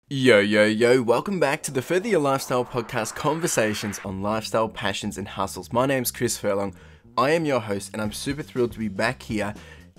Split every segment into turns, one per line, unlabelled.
Yo, yo, yo, welcome back to the Furrii Lifestyle Podcast, conversations on lifestyle, passions, and hustles. My name's Chris Furlong. I am your host, and I'm super thrilled to be back here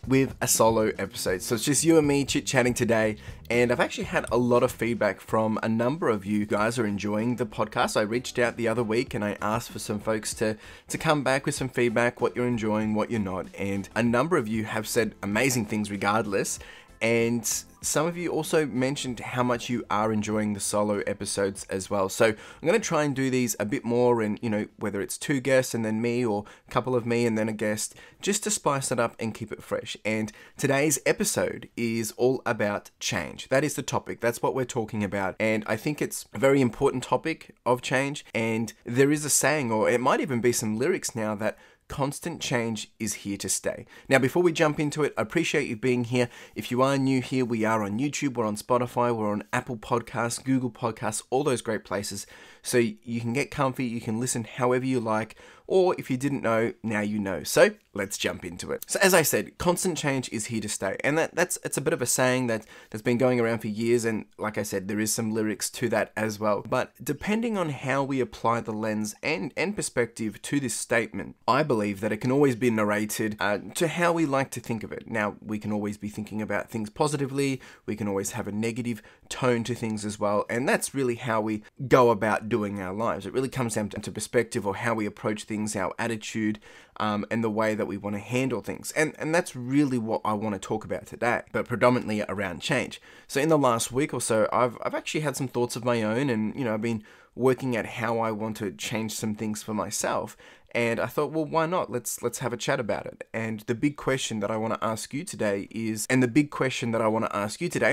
with a solo episode. So it's just you and me chit-chatting today, and I've actually had a lot of feedback from a number of you guys who are enjoying the podcast. I reached out the other week and I asked for some folks to come back with some feedback, what you're enjoying, what you're not, and a number of you have said amazing things regardless. And some of you also mentioned how much you are enjoying the solo episodes as well. So I'm going to try and do these a bit more, and whether it's two guests and then me, or a couple of me and then a guest, just to spice it up and keep it fresh. And today's episode is all about change. That is the topic. That's what we're talking about. And I think it's a very important topic of change. And there is a saying, or it might even be some lyrics now, that constant change is here to stay. Now, before we jump into it, I appreciate you being here. If you are new here, we are on YouTube, we're on Spotify, we're on Apple Podcasts, Google Podcasts, all those great places. So you can get comfy, you can listen however you like, or if you didn't know, now you know. So let's jump into it. So as I said, constant change is here to stay. And it's a bit of a saying that's been going around for years. And like I said, there is some lyrics to that as well. But depending on how we apply the lens and perspective to this statement, I believe that it can always be narrated to how we like to think of it. Now, we can always be thinking about things positively. We can always have a negative tone to things as well. And that's really how we go about doing our lives. It really comes down to perspective, or how we approach things, our attitude, and the way that we want to handle things. And that's really what I want to talk about today, but predominantly around change. So in the last week or so, I've actually had some thoughts of my own, and I've been working at how I want to change some things for myself. And I thought, well, why not? Let's have a chat about it. And the big question that I want to ask you today and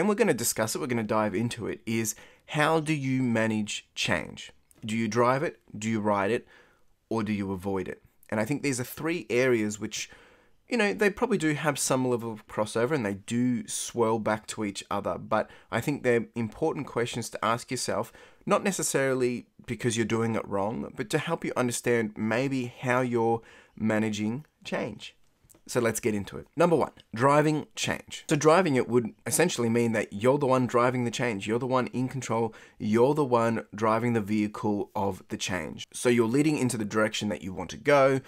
we're going to discuss it, we're going to dive into it, is how do you manage change? Do you drive it? Do you ride it? Or do you avoid it? And I think these are three areas which, they probably do have some level of crossover, and they do swirl back to each other. But I think they're important questions to ask yourself, not necessarily because you're doing it wrong, but to help you understand maybe how you're managing change. So let's get into it. Number one, driving change. So driving it would essentially mean that you're the one driving the change. You're the one in control. You're the one driving the vehicle of the change. So you're leading into the direction that you want to go.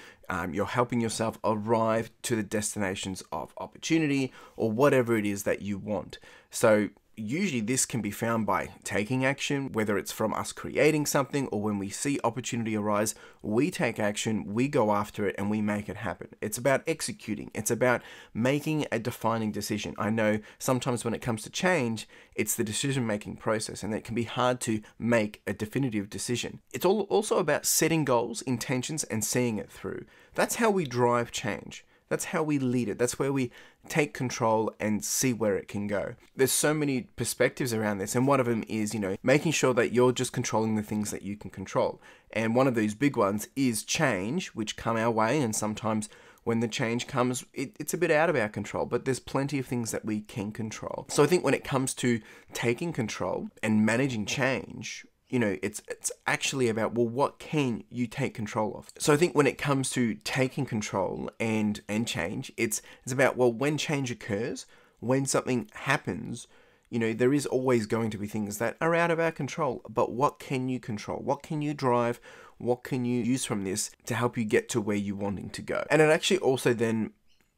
You're helping yourself arrive to the destinations of opportunity, or whatever it is that you want. So usually this can be found by taking action, whether it's from us creating something, or when we see opportunity arise, we take action, we go after it, and we make it happen. It's about executing. It's about making a defining decision. I know sometimes when it comes to change, it's the decision-making process, and it can be hard to make a definitive decision. It's also about setting goals, intentions, and seeing it through. That's how we drive change. That's how we lead it. That's where we take control and see where it can go. There's so many perspectives around this, and one of them is, making sure that you're just controlling the things that you can control. And one of those big ones is change, which come our way, and sometimes when the change comes, it's a bit out of our control, but there's plenty of things that we can control. So I think when it comes to taking control and managing change, it's actually about, well, what can you take control of? So I think when it comes to taking control and change, it's about, well, when change occurs, when something happens, there is always going to be things that are out of our control. But what can you control? What can you drive? What can you use from this to help you get to where you're wanting to go? And it actually also then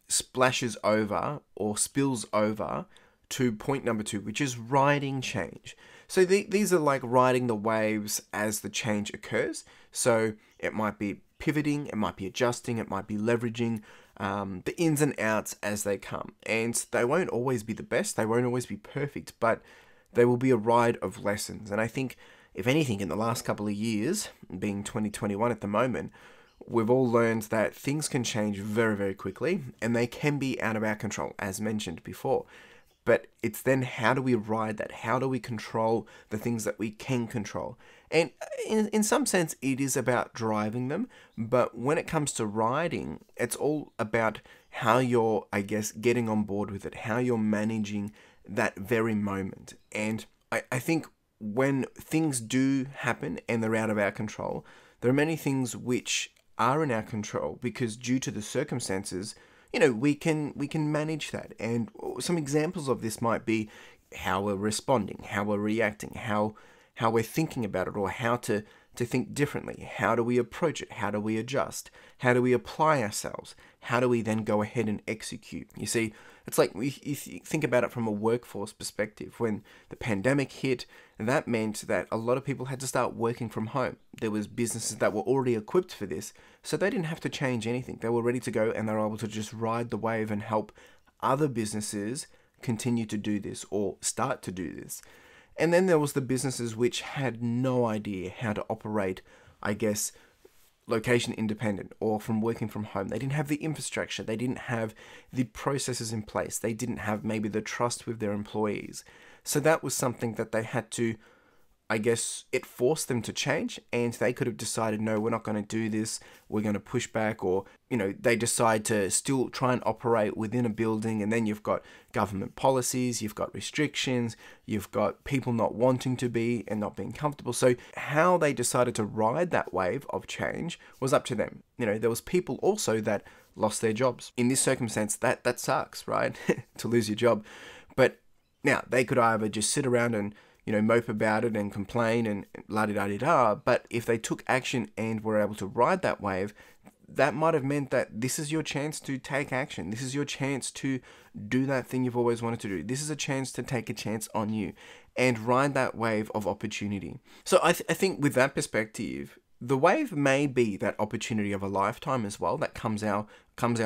splashes over or spills over to point number two, which is riding change. So these are like riding the waves as the change occurs. So it might be pivoting, it might be adjusting, it might be leveraging the ins and outs as they come. And they won't always be the best, they won't always be perfect, but they will be a ride of lessons. And I think, if anything, in the last couple of years, being 2021 at the moment, we've all learned that things can change very, very quickly, and they can be out of our control, as mentioned before. But it's then, how do we ride that? How do we control the things that we can control? And in some sense, it is about driving them. But when it comes to riding, it's all about how you're, getting on board with it, how you're managing that very moment. And I think when things do happen and they're out of our control, there are many things which are in our control, because due to the circumstances, we can manage that. And some examples of this might be how we're responding, how we're reacting, how we're thinking about it, or how to think differently. How do we approach it? How do we adjust? How do we apply ourselves? How do we then go ahead and execute? You see, it's like if you think about it from a workforce perspective, when the pandemic hit, that meant that a lot of people had to start working from home. There was businesses that were already equipped for this, so they didn't have to change anything. They were ready to go, and they were able to just ride the wave and help other businesses continue to do this or start to do this. And then there was the businesses which had no idea how to operate, I guess, location independent or from working from home. They didn't have the infrastructure. They didn't have the processes in place. They didn't have maybe the trust with their employees. So that was something that they had to, I guess, it forced them to change, and they could have decided, no, we're not going to do this. We're going to push back, or, they decide to still try and operate within a building. And then you've got government policies, you've got restrictions, you've got people not wanting to be and not being comfortable. So how they decided to ride that wave of change was up to them. There was people also that lost their jobs. In this circumstance, that sucks, right? To lose your job. But now they could either just sit around and mope about it and complain and la-di-da-di-da, but if they took action and were able to ride that wave, that might have meant that this is your chance to take action. This is your chance to do that thing you've always wanted to do. This is a chance to take a chance on you and ride that wave of opportunity. So I think with that perspective, the wave may be that opportunity of a lifetime as well that comes our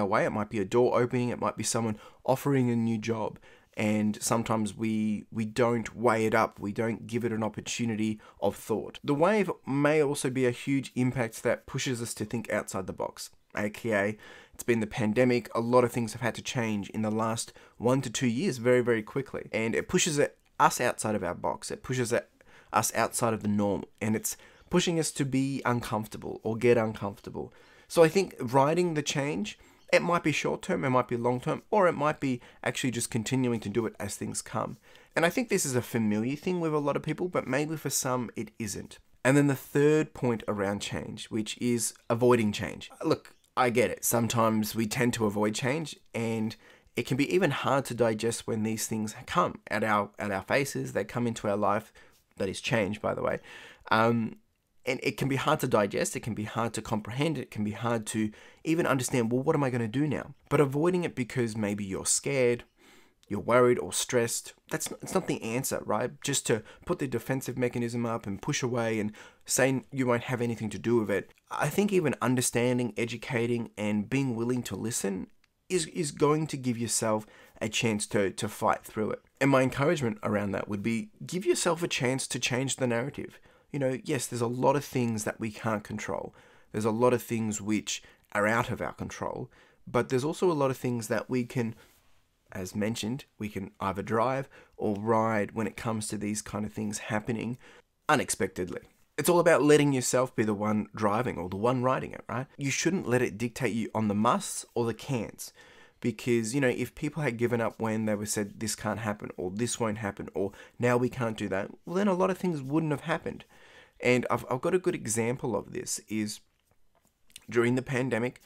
way. It might be a door opening. It might be someone offering a new job. And sometimes we don't weigh it up. We don't give it an opportunity of thought. The wave may also be a huge impact that pushes us to think outside the box. AKA, it's been the pandemic. A lot of things have had to change in the last 1 to 2 years very, very quickly. And it pushes us outside of our box. It pushes us outside of the norm. And it's pushing us to be uncomfortable or get uncomfortable. So I think riding the change, it might be short-term, it might be long-term, or it might be actually just continuing to do it as things come. And I think this is a familiar thing with a lot of people, but maybe for some it isn't. And then the third point around change, which is avoiding change. Look, I get it. Sometimes we tend to avoid change, and it can be even hard to digest when these things come at our faces. They come into our life, that is change, by the way. And it can be hard to digest, it can be hard to comprehend, it can be hard to even understand, well, what am I going to do now? But avoiding it because maybe you're scared, you're worried or stressed, it's not the answer, right? Just to put the defensive mechanism up and push away and saying you won't have anything to do with it. I think even understanding, educating, and being willing to listen is going to give yourself a chance to fight through it. And my encouragement around that would be, give yourself a chance to change the narrative. Yes, there's a lot of things that we can't control. There's a lot of things which are out of our control, but there's also a lot of things that we can, as mentioned, we can either drive or ride when it comes to these kind of things happening unexpectedly. It's all about letting yourself be the one driving or the one riding it, right? You shouldn't let it dictate you on the musts or the can'ts. Because, if people had given up when they were said this can't happen or this won't happen or now we can't do that, well, then a lot of things wouldn't have happened. And I've got a good example of this is during the pandemic,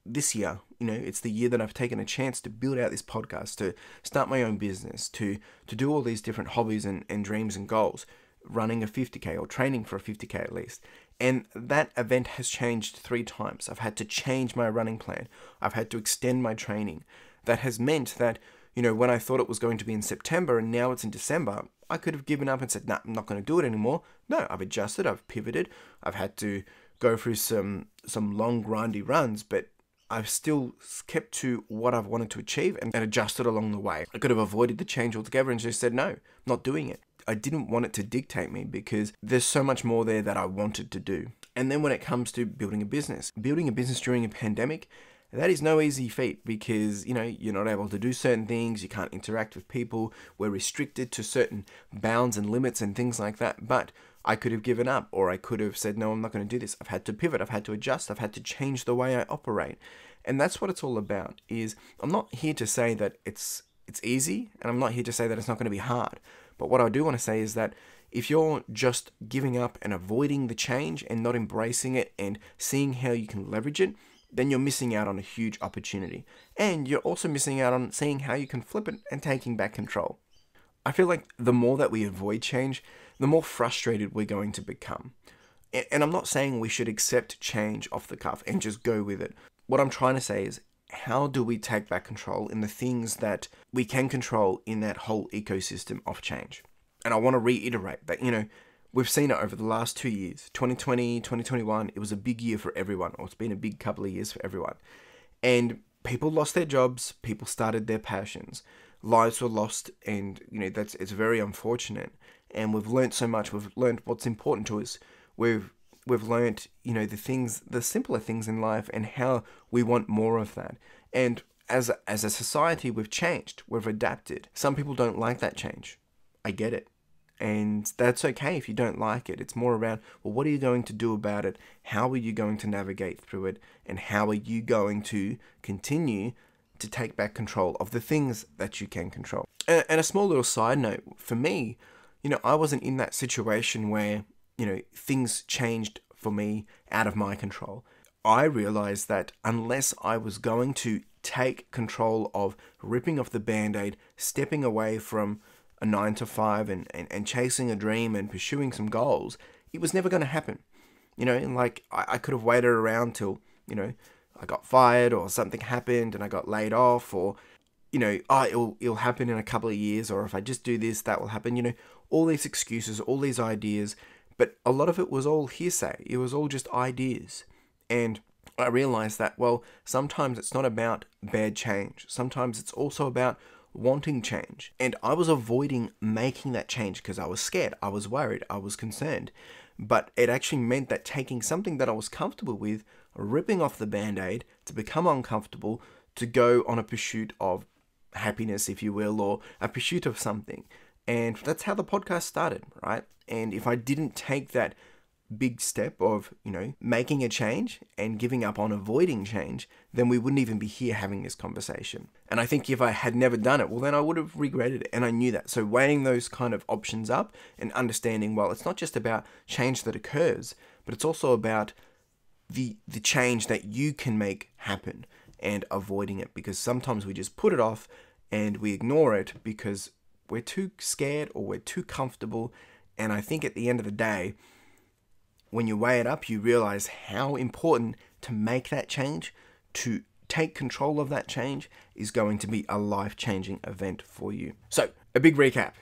this year, it's the year that I've taken a chance to build out this podcast, to start my own business, to do all these different hobbies and dreams and goals, running a 50K or training for a 50K at least. And that event has changed 3 times. I've had to change my running plan. I've had to extend my training. That has meant that, when I thought it was going to be in September and now it's in December, I could have given up and said, nah, I'm not going to do it anymore. No, I've adjusted, I've pivoted. I've had to go through some long, grindy runs, but I've still kept to what I've wanted to achieve and adjusted along the way. I could have avoided the change altogether and just said, no, not doing it. I didn't want it to dictate me because there's so much more there that I wanted to do. And then when it comes to building a business during a pandemic, that is no easy feat because, you're not able to do certain things. You can't interact with people. We're restricted to certain bounds and limits and things like that. But I could have given up, or I could have said, no, I'm not going to do this. I've had to pivot. I've had to adjust. I've had to change the way I operate. And that's what it's all about. Is I'm not here to say that it's easy, and I'm not here to say that it's not going to be hard. But what I do want to say is that if you're just giving up and avoiding the change and not embracing it and seeing how you can leverage it, then you're missing out on a huge opportunity. And you're also missing out on seeing how you can flip it and taking back control. I feel like the more that we avoid change, the more frustrated we're going to become. And I'm not saying we should accept change off the cuff and just go with it. What I'm trying to say is, how do we take back control in the things that we can control in that whole ecosystem of change? And I want to reiterate that, we've seen it over the last 2 years, 2020, 2021, it was a big year for everyone, or it's been a big couple of years for everyone. And people lost their jobs, people started their passions, lives were lost, and, it's very unfortunate. And we've learned so much, we've learned what's important to us. We've learned, the simpler things in life and how we want more of that. And as a society, we've changed, we've adapted. Some people don't like that change. I get it. And that's okay if you don't like it. It's more around, well, what are you going to do about it? How are you going to navigate through it? And how are you going to continue to take back control of the things that you can control? And a small little side note, for me, I wasn't in that situation where, things changed for me out of my control. I realized that unless I was going to take control of ripping off the Band-Aid, stepping away from a 9 to 5 and chasing a dream and pursuing some goals, it was never going to happen. I could have waited around till, I got fired or something happened and I got laid off, or, it'll happen in a couple of years, or if I just do this, that will happen. All these excuses, all these ideas, but a lot of it was all hearsay. It was all just ideas. And I realized that, well, sometimes it's not about bad change. Sometimes it's also about wanting change. And I was avoiding making that change because I was scared, I was worried, I was concerned. But it actually meant that taking something that I was comfortable with, ripping off the Band-Aid to become uncomfortable, to go on a pursuit of happiness, if you will, or a pursuit of something. And that's how the podcast started, right? And if I didn't take that big step of, making a change and giving up on avoiding change, then we wouldn't even be here having this conversation. And I think if I had never done it, well, then I would have regretted it. And I knew that. So weighing those kind of options up and understanding, well, it's not just about change that occurs, but it's also about the change that you can make happen and avoiding it. Because sometimes we just put it off and we ignore it because we're too scared or we're too comfortable. And I think at the end of the day, when you weigh it up, you realize how important to make that change, to take control of that change, is going to be a life-changing event for you. So, a big recap.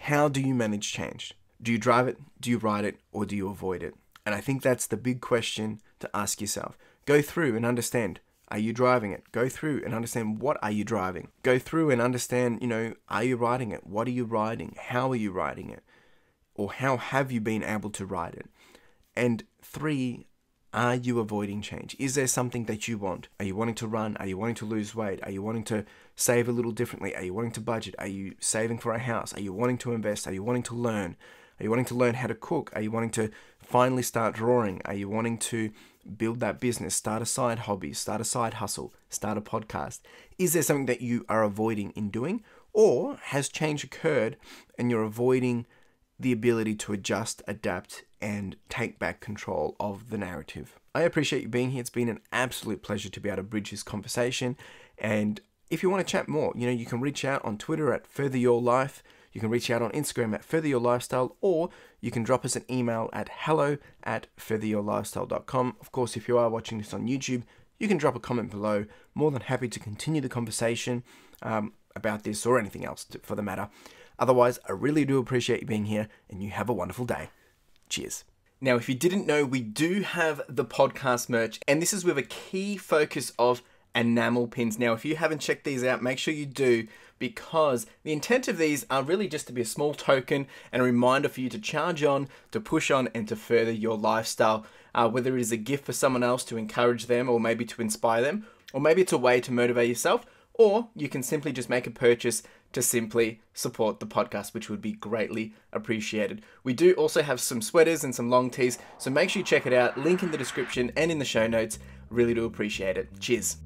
How do you manage change? Do you drive it, do you ride it, or do you avoid it? And I think that's the big question to ask yourself. Go through and understand, are you driving it? Go through and understand, what are you driving? Go through and understand, are you riding it? What are you riding? How are you riding it? Or how have you been able to ride it? And 3, are you avoiding change? Is there something that you want? Are you wanting to run? Are you wanting to lose weight? Are you wanting to save a little differently? Are you wanting to budget? Are you saving for a house? Are you wanting to invest? Are you wanting to learn? Are you wanting to learn how to cook? Are you wanting to finally start drawing? Are you wanting to build that business, start a side hobby, start a side hustle, start a podcast? Is there something that you are avoiding in doing? Or has change occurred and you're avoiding the ability to adjust, adapt, and take back control of the narrative? I appreciate you being here. It's been an absolute pleasure to be able to bridge this conversation. And if you want to chat more, you can reach out on Twitter at furtheryourlife. You can reach out on Instagram at furtheryourlifestyle, or you can drop us an email at hello@furtheryourlifestyle.com. Of course, if you are watching this on YouTube, you can drop a comment below. More than happy to continue the conversation about this or anything else for the matter. Otherwise, I really do appreciate you being here, and you have a wonderful day. Cheers. Now, if you didn't know, we do have the podcast merch, and this is with a key focus of enamel pins. Now, if you haven't checked these out, make sure you do, because the intent of these are really just to be a small token and a reminder for you to charge on, to push on, and to further your lifestyle. Whether it is a gift for someone else to encourage them, or maybe to inspire them, or maybe it's a way to motivate yourself, or you can simply just make a purchase to simply support the podcast, which would be greatly appreciated. We do also have some sweaters and some long tees, so make sure you check it out. Link in the description and in the show notes. Really do appreciate it. Cheers.